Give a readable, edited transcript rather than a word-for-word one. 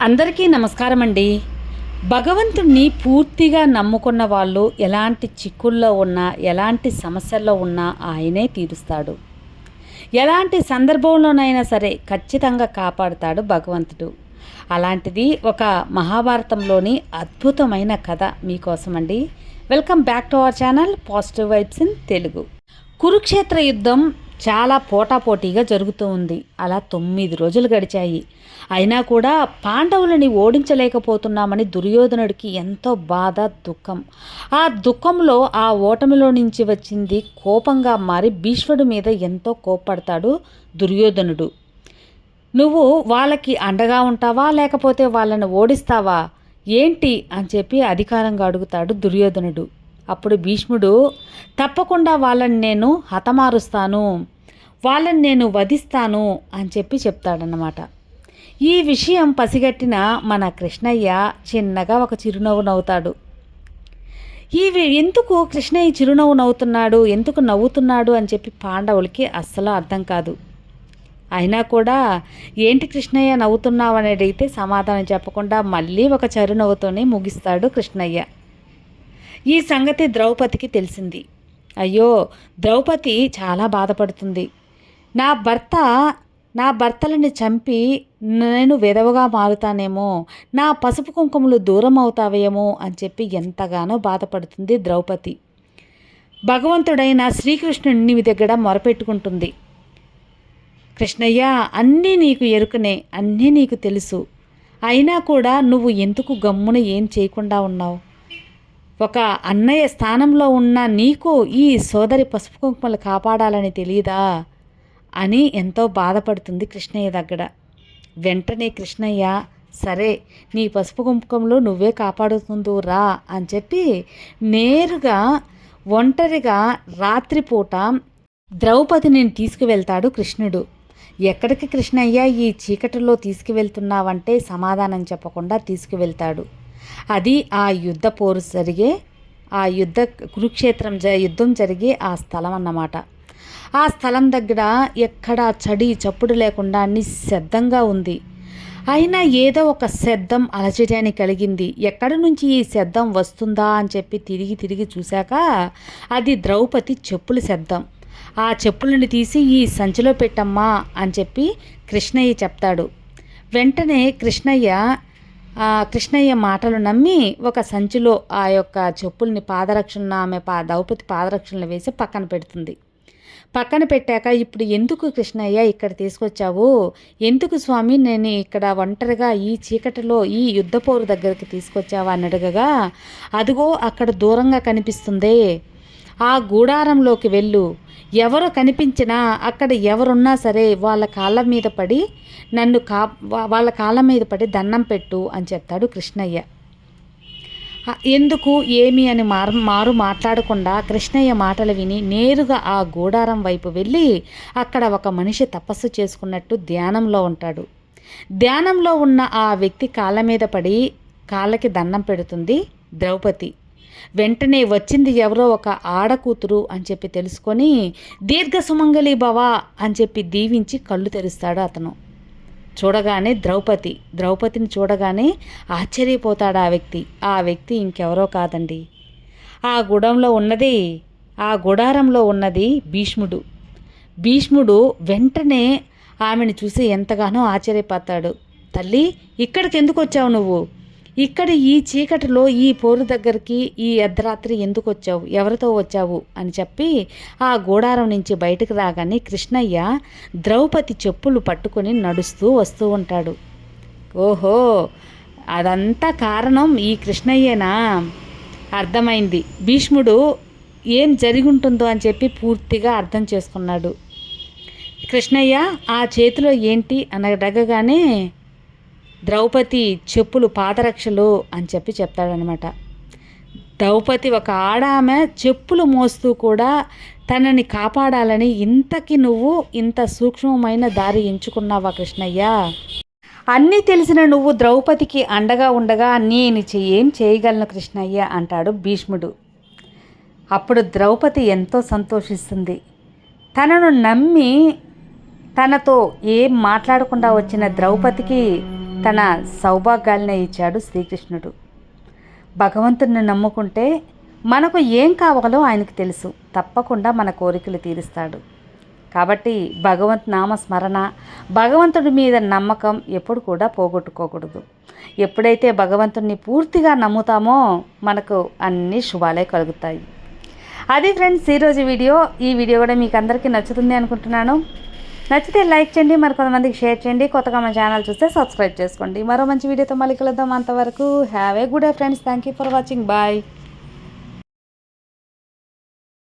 అందరికీ నమస్కారం అండి. భగవంతుణ్ణి పూర్తిగా నమ్ముకున్న వాళ్ళు ఎలాంటి చిక్కుల్లో ఉన్నా, ఎలాంటి సమస్యల్లో ఉన్నా ఆయనే తీరుస్తాడు. ఎలాంటి సందర్భంలోనైనా సరే ఖచ్చితంగా కాపాడుతాడు భగవంతుడు. అలాంటిది ఒక మహాభారతంలోని అద్భుతమైన కథ మీకోసమండి. Welcome back to our channel positive vibes in Telugu. Kurukshetra యుద్ధం చాలా పోటాపోటీగా జరుగుతూ ఉంది. అలా 9 రోజులు గడిచాయి. అయినా కూడా పాండవులని ఓడించలేకపోతున్నామని దుర్యోధనుడికి ఎంతో బాధ, దుఃఖం. ఆ దుఃఖంలో, ఆ ఓటమిలో నుంచి వచ్చింది కోపంగా మారి భీష్ముడి మీద ఎంతో కోప్పడతాడు దుర్యోధనుడు. నువ్వు వాళ్ళకి అండగా ఉంటావా, లేకపోతే వాళ్ళని ఓడిస్తావా ఏంటి అని చెప్పి అధికారంగా అడుగుతాడు దుర్యోధనుడు. అప్పుడు భీష్ముడు, తప్పకుండా వాళ్ళని నేను హతమారుస్తాను, వాళ్ళని నేను వధిస్తాను అని చెప్పి చెప్తాడన్నమాట. ఈ విషయం పసిగట్టిన మన కృష్ణయ్య చిన్నగా ఒక చిరునవ్వు నవ్వుతాడు. ఎందుకు కృష్ణయ్య చిరునవ్వు నవ్వుతున్నాడు, ఎందుకు నవ్వుతున్నాడు అని చెప్పి పాండవులకి అస్సలు అర్థం కాదు. అయినా కూడా ఏంటి కృష్ణయ్య నవ్వుతున్నావు అని అడిగితే సమాధానం చెప్పకుండా మళ్ళీ ఒక చిరునవ్వుతోనే ముగిస్తాడు కృష్ణయ్య. ఈ సంగతి ద్రౌపదికి తెలిసింది. అయ్యో, ద్రౌపది చాలా బాధపడుతుంది. నా భర్తలని చంపి నేను విధవగా మారుతానేమో, నా పసుపు కుంకుమలు దూరం అవుతావేమో అని చెప్పి ఎంతగానో బాధపడుతుంది ద్రౌపది. భగవంతుడైన శ్రీకృష్ణుడిని దగ్గర మొరపెట్టుకుంటుంది. కృష్ణయ్య, అన్నీ నీకు ఎరుకనే, అన్నీ నీకు తెలుసు. అయినా కూడా నువ్వు ఎందుకు గమ్మున ఏం చేయకుండా ఉన్నావు? ఒక అన్నయ్య స్థానంలో ఉన్న నీకు ఈ సోదరి పసుపు కుంకుమలు కాపాడాలని తెలియదా అని ఎంతో బాధపడుతుంది కృష్ణయ్య దగ్గర. వెంటనే కృష్ణయ్య, సరే నీ పసుపు కుంకుమలు నువ్వే కాపాడుతుందు రా అని చెప్పి నేరుగా ఒంటరిగా రాత్రిపూట ద్రౌపదిని తీసుకువెళ్తాడు కృష్ణుడు. ఎక్కడికి కృష్ణయ్య ఈ చీకటిలో తీసుకువెళ్తున్నావంటే సమాధానం చెప్పకుండా తీసుకువెళ్తాడు. అది ఆ యుద్ధ పోరు జరిగే, ఆ కురుక్షేత్రం యుద్ధం జరిగే ఆ స్థలం అన్నమాట. ఆ స్థలం దగ్గర ఎక్కడా చడి చప్పుడు లేకుండా నిశ్శబ్దంగా ఉంది. అయినా ఏదో ఒక శబ్దం అలజడిని కలిగింది. ఎక్కడి నుంచి ఈ శబ్దం వస్తుందా అని చెప్పి తిరిగి చూశాక అది ద్రౌపది చెప్పుల శబ్దం. ఆ చెప్పులను తీసి ఈ సంచిలో పెట్టమ్మా అని చెప్పి కృష్ణయ్య చెప్తాడు. వెంటనే కృష్ణయ్య మాటలు నమ్మి ఒక సంచిలో ఆ యొక్క చెప్పుల్ని ద్రౌపది పాదరక్షణలు వేసి పక్కన పెడుతుంది. పక్కన పెట్టాక, ఇప్పుడు ఎందుకు కృష్ణయ్య ఇక్కడ తీసుకొచ్చావు, ఎందుకు స్వామి నేను ఇక్కడ ఒంటరిగా ఈ చీకటిలో ఈ యుద్ధపోరు దగ్గరికి తీసుకొచ్చావా అని అడగగా, అదిగో అక్కడ దూరంగా కనిపిస్తుందే, ఆ గూడారంలోకి వెళ్ళు, ఎవరు కనిపించినా అక్కడ ఎవరున్నా సరే వాళ్ళ కాళ్ళ మీద పడి దండం పెట్టు అని చెప్తాడు కృష్ణయ్య. ఎందుకు ఏమి అని మారు మాట్లాడకుండా కృష్ణయ్య మాటలు విని నేరుగా ఆ గూడారం వైపు వెళ్ళి అక్కడ ఒక మనిషి తపస్సు చేసుకున్నట్టు ధ్యానంలో ఉంటాడు. ధ్యానంలో ఉన్న ఆ వ్యక్తి కాళ్ళ మీద పడి కాళ్ళకి దండం పెడుతుంది ద్రౌపది. వెంటనే వచ్చింది ఎవరో ఒక ఆడకూతురు అని చెప్పి తెలుసుకొని, దీర్ఘ సుమంగళి భవ అని చెప్పి దీవించి కళ్ళు తెరుస్తాడు అతను. చూడగానే ద్రౌపదిని చూడగానే ఆశ్చర్యపోతాడు ఆ వ్యక్తి ఇంకెవరో కాదండి, ఆ గుడారంలో ఉన్నది భీష్ముడు. వెంటనే ఆమెను చూసి ఎంతగానో ఆశ్చర్యపోతాడు. తల్లి, ఇక్కడికి ఎందుకు వచ్చావు నువ్వు? ఇక్కడ ఈ చీకటిలో ఈ పోరు దగ్గరికి ఈ అర్ధరాత్రి ఎందుకు వచ్చావు, ఎవరితో వచ్చావు అని చెప్పి ఆ గూడారం నుంచి బయటకు రాగానే కృష్ణయ్య ద్రౌపది చెప్పులు పట్టుకొని నడుస్తూ వస్తూ ఉంటాడు. ఓహో, అదంతా కారణం ఈ కృష్ణయ్యేనా? అర్థమైంది. భీష్ముడు ఏం జరిగి ఉంటుందో అని చెప్పి పూర్తిగా అర్థం చేసుకున్నాడు. కృష్ణయ్య, ఆ చేతిలో ఏంటి అని అడగగానే ద్రౌపది చెప్పులు పాదరక్షలు అని చెప్పి చెప్తాడనమాట. ద్రౌపది ఒక ఆడామె చెప్పులు మోస్తూ కూడా తనని కాపాడాలని ఇంతకి నువ్వు ఇంత సూక్ష్మమైన దారి ఎంచుకున్నావా కృష్ణయ్య? అన్నీ తెలిసిన నువ్వు ద్రౌపదికి అండగా ఉండగా నేను ఏం చేయగలను కృష్ణయ్య అంటాడు భీష్ముడు. అప్పుడు ద్రౌపది ఎంతో సంతోషిస్తుంది. తనను నమ్మి తనతో ఏం మాట్లాడకుండా వచ్చిన ద్రౌపదికి తన సౌభాగ్యాలనే ఇచ్చాడు శ్రీకృష్ణుడు. భగవంతుడిని నమ్ముకుంటే మనకు ఏం కావాలో ఆయనకు తెలుసు, తప్పకుండా మన కోరికలు తీరుస్తాడు. కాబట్టి భగవంతు నామస్మరణ, భగవంతుడి మీద నమ్మకం ఎప్పుడు కూడా పోగొట్టుకోకూడదు. ఎప్పుడైతే భగవంతుడిని పూర్తిగా నమ్ముతామో మనకు అన్ని శుభాలే కలుగుతాయి. అది ఫ్రెండ్స్ ఈరోజు వీడియో. ఈ వీడియో కూడా మీకు అందరికీ నచ్చుతుంది అనుకుంటున్నాను. నచ్చితే లైక్ చేయండి, మరి కొంతమందికి షేర్ చేయండి. కొత్తగా మన ఛానల్ చూస్తే సబ్స్క్రైబ్ చేసుకోండి. మరో మంచి వీడియోతో మళ్ళీ కలుద్దాం. అంతవరకు have a good day friends. Thank you for watching. Bye.